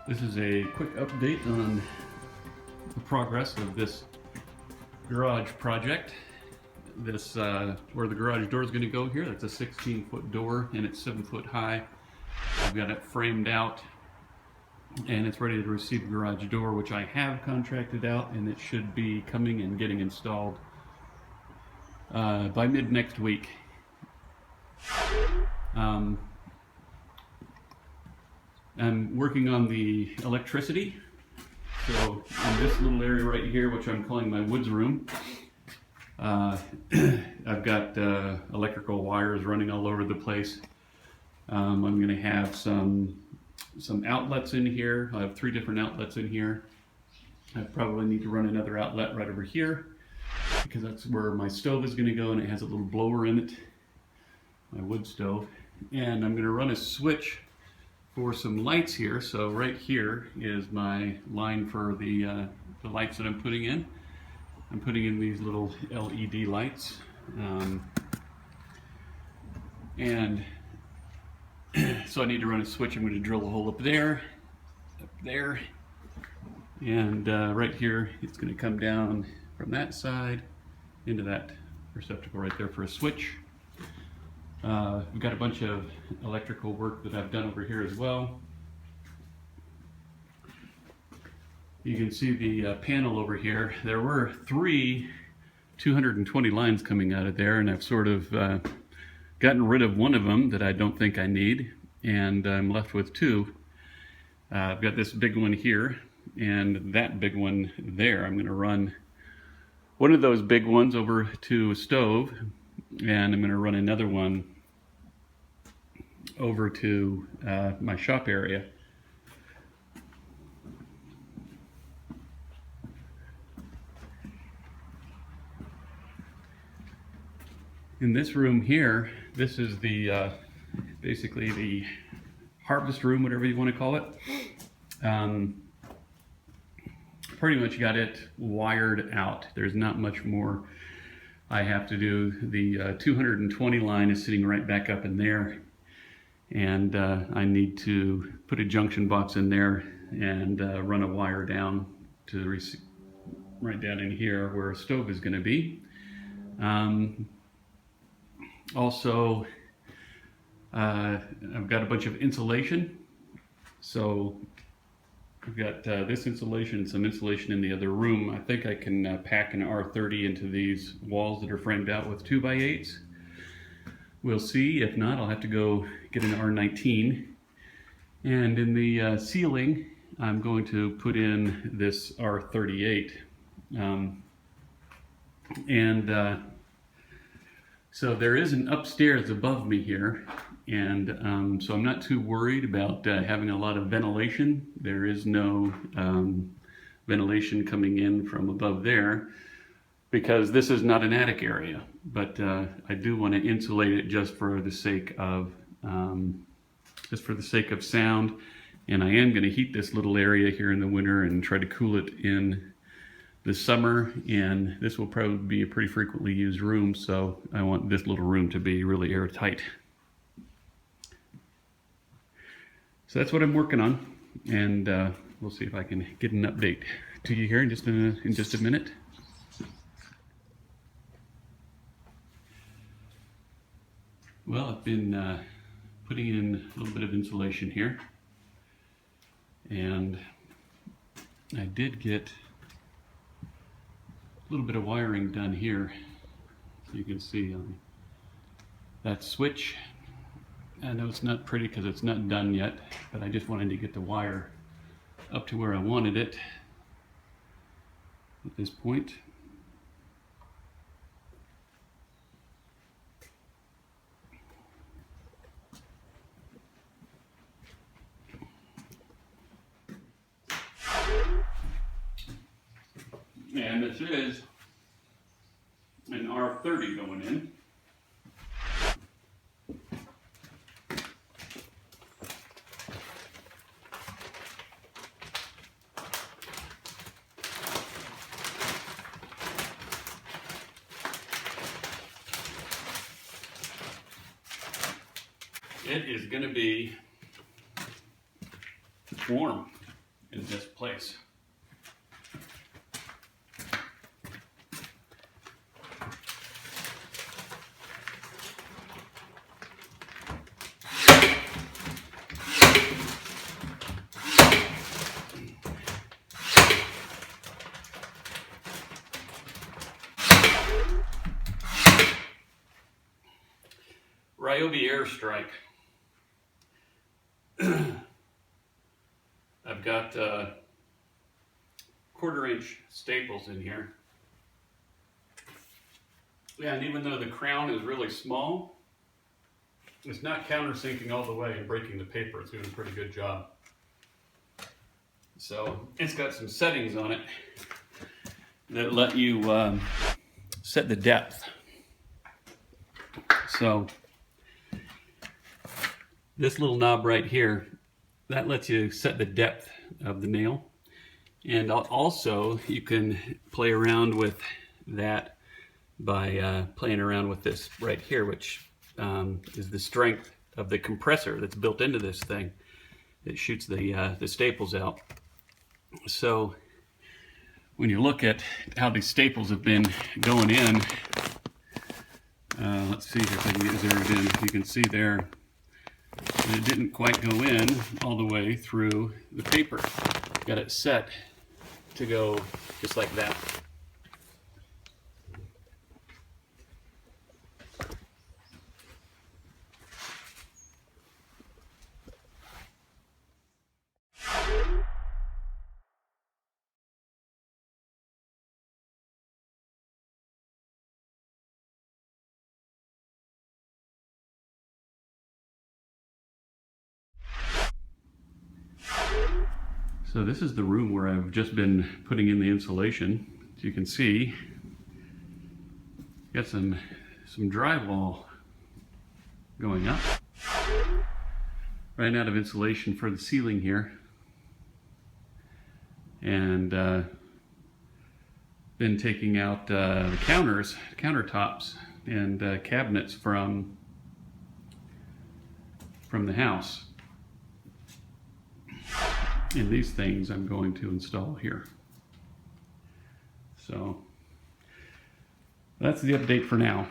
This is a quick update on the progress of this garage project. This where the garage door is going to go here. That's a 16-foot door and it's 7 foot high. I've got it framed out and it's ready to receive the garage door, which I have contracted out, and it should be coming and getting installed by mid next week. I'm working on the electricity. So in this little area right here, which I'm calling my woods room, I've got electrical wires running all over the place. I'm going to have some outlets in here. I have 3 different outlets in here. I probably need to run another outlet right over here because that's where my stove is going to go, and it has a little blower in it, my wood stove. And I'm going to run a switch for some lights here. So right here is my line for the lights that I'm putting in. I'm putting in these little LED lights, and so I need to run a switch. I'm going to drill a hole up there, and right here it's going to come down from that side into that receptacle right there for a switch. We've got a bunch of electrical work that I've done over here as well. You can see the panel over here. There were 3 220 lines coming out of there, and I've sort of gotten rid of one of them that I don't think I need, and I'm left with 2. I've got this big one here and that big one there. I'm going to run one of those big ones over to a stove, and I'm going to run another one over to my shop area. In this room here, this is the basically the harvest room, whatever you want to call it. Pretty much got it wired out. There's not much more I have to do. The 220 line is sitting right back up in there, and I need to put a junction box in there and run a wire down to right down in here where a stove is going to be. Also, I've got a bunch of insulation. So I've got this insulation and some insulation in the other room. I think I can pack an R30 into these walls that are framed out with 2x8s. We'll see. If not, I'll have to go get an R19. And in the ceiling, I'm going to put in this R38. So there is an upstairs above me here, and so I'm not too worried about having a lot of ventilation. There is no ventilation coming in from above there because this is not an attic area. But I do want to insulate it just for the sake of sound. And I am going to heat this little area here in the winter and try to cool it in the summer, and this will probably be a pretty frequently used room, so I want this little room to be really airtight. So that's what I'm working on, and we'll see if I can get an update to you here in just a minute. Well, I've been putting in a little bit of insulation here, and I did get a little bit of wiring done here. So you can see that switch. I know it's not pretty because it's not done yet, but I just wanted to get the wire up to where I wanted it at this point. And this is an R30 going in. It is going to be warm. in this place. Ryobi airstrike. I've got 1/4-inch staples in here. Yeah, and even though the crown is really small, it's not countersinking all the way and breaking the paper. It's doing a pretty good job. So it's got some settings on it that let you set the depth. So this little knob right here, that lets you set the depth of the nail. And also you can play around with that by playing around with this right here, which is the strength of the compressor that's built into this thing. It shoots the staples out. So when you look at how these staples have been going in, let's see if I can get zeroed in. You can see there, it didn't quite go in all the way through the paper. Got it set to go just like that. So this is the room where I've just been putting in the insulation. As you can see, got some drywall going up. Ran out of insulation for the ceiling here, and been taking out the countertops and cabinets from the house. And these things I'm going to install here. So that's the update for now.